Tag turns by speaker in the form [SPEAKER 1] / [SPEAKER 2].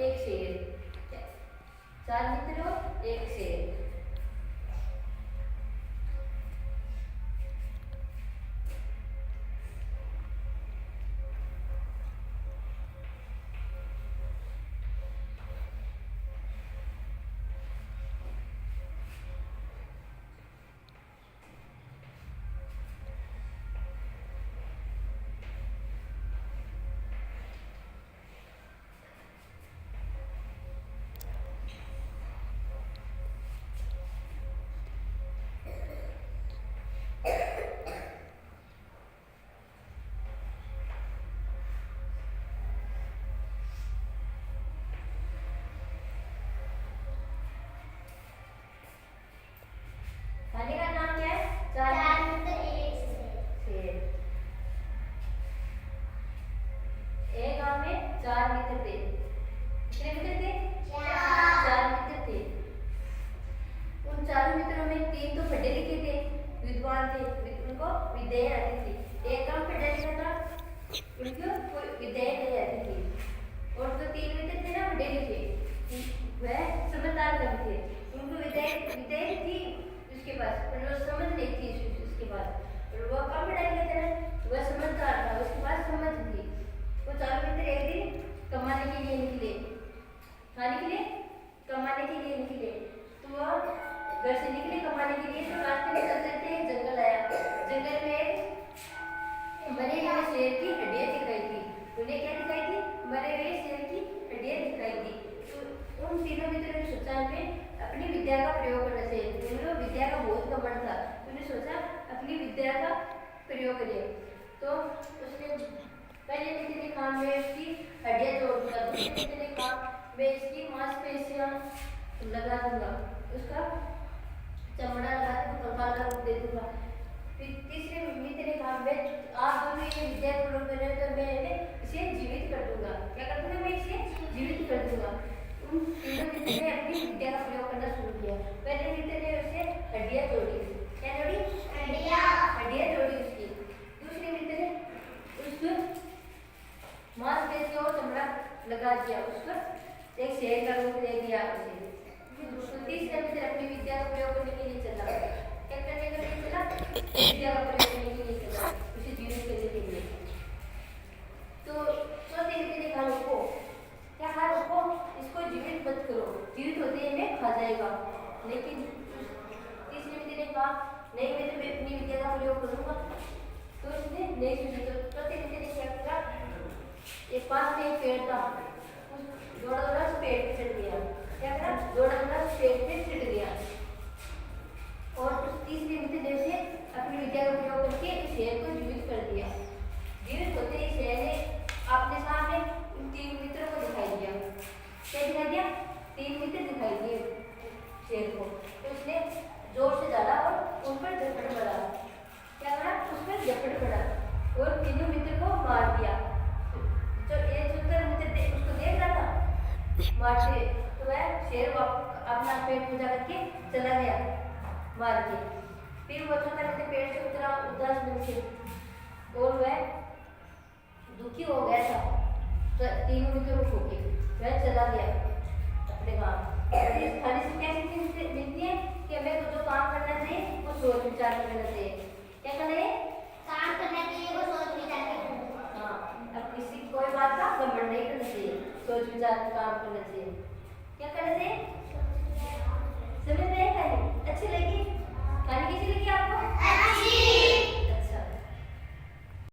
[SPEAKER 1] एक शेर, 4 मित्र और एक शेर। खाने का नाम क्या है? 4 मित्र एक शेर। एक गांव में 4 मित्र थे। कितने मित्र थे? 4 मित्र थे। उन 4 मित्रों में 3 तो पढ़े लिखे थे, विद्वान थे, उनको विद्या आती थी। एक काम पढ़ा लिखा था, उनको कोई विद्या नहीं आती थी। और जो 3 मित्र थे ना पढ़े लिखे, वह समझदार कवि थे, उनको विद्या थी उसके पास, पर वो समझ नहीं थी उसके पास। और वो काम पढ़ा लिखा था ना, वह समझदार था, उसके पास समझ थी। वो 4 मित्र एक दिन कमाने के लिए निकले, खाने के लिए, कमाने के लिए निकले। तो वह घर से निकले कमाने के लिए, तो रास्ते में चलते थे एक जंगल आया। जंगल में एक मरे हुए शेर की हड्डियां दिखाई थी। उन्हें क्या दिखाई थी? मरे हुए शेर की हड्डियां दिखाई थी। तो उन तीनों मित्रों ने सोचा हमें अपनी विद्या का प्रयोग करना चाहिए। उन्हें विद्या का बहुत घमंड था, उन्हें सोचा अपनी विद्या का प्रयोग करें। तो उसने पहले मित्र ने कहा मैं उसकी हड्डियां तोड़ दूंगा, दूसरे मित्र ने कहा मैं इसकी मांसपेशियां लगा दूंगा, उसका चमड़ा लगा के कंकाल का रूप दे दूंगा। फिर तीसरे मित्र ने कहा मैं आप दोनों ये विद्या प्रयोग कर रहे हो तो मैं इसे जीवित कर दूंगा। क्या कर दूंगा? मैं इसे जीवित कर दूंगा। उन तीनों मित्र ने अपनी विद्या का प्रयोग करना शुरू किया। पहले मित्र ने उसे हड्डियां तोड़ी। क्या तोड़ी? हड्डियां तोड़ी उसकी। दूसरे मित्र ने उसको मांसपेशियों और चमड़ा लगा दिया, उसको एक शेर का रूप दे दिया उसे। तीसरे मित्र अपनी विद्या का प्रयोग करने के लिए चला। क्या करने के लिए चला? विद्या का प्रयोग करने के लिए चला, उसे जीवित करने के लिए। तो चौथे मित्र ने कहा रुको, क्या कहा? रुको, इसको जीवित मत करो, जीवित होते ही मैं खा जाएगा। लेकिन तीसरे मित्र ने कहा नहीं, मैं तो अपनी विद्या का प्रयोग करूंगा। तो उसने नहीं सुनी। तो चौथे मित्र ने क्या किया? एक पास में एक पेड़ था, दौड़ा दौड़ा उस पेड़ पे चढ़ गया। क्या करा? दौड़ा दौड़ा उस पेड़ पे चढ़ गया। और उस तीसरे मित्र ने उसे अपनी विद्या का प्रयोग करके उस शेर को जीवित कर दिया। जीवित होते ही शेर ने अपने सामने उन 3 मित्रों को दिखाई दिया। क्या दिखाई दिया? 3 मित्र दिखाई दिए शेर को। तो उसने जोर से डाला और उन पर झपट पड़ा। क्या करा? उस पर झपट पड़ा और तीनों मित्र को मार दिया। जो एक सुंदर मित्र उसको देख रहा था मारते, तो वह शेर अपना पेट पूजा करके चला गया मार के। फिर वो छोटा मित्र पेड़ से उतरा उदास मन से, और वह दुखी हो गया था। तो 3 मित्रों को छोड़ वह चला गया अपने गाँव। खाने से क्या सीख मिलती है कि हमें जो काम करना चाहिए वो सोच विचार कर करना चाहिए। क्या करना है?
[SPEAKER 2] काम करना चाहिए, वो सोच विचार के करना चाहिए।
[SPEAKER 1] हाँ, अब किसी कोई बात का घमंड नहीं करना चाहिए, सोच विचार के काम करना चाहिए। क्या करना चाहिए?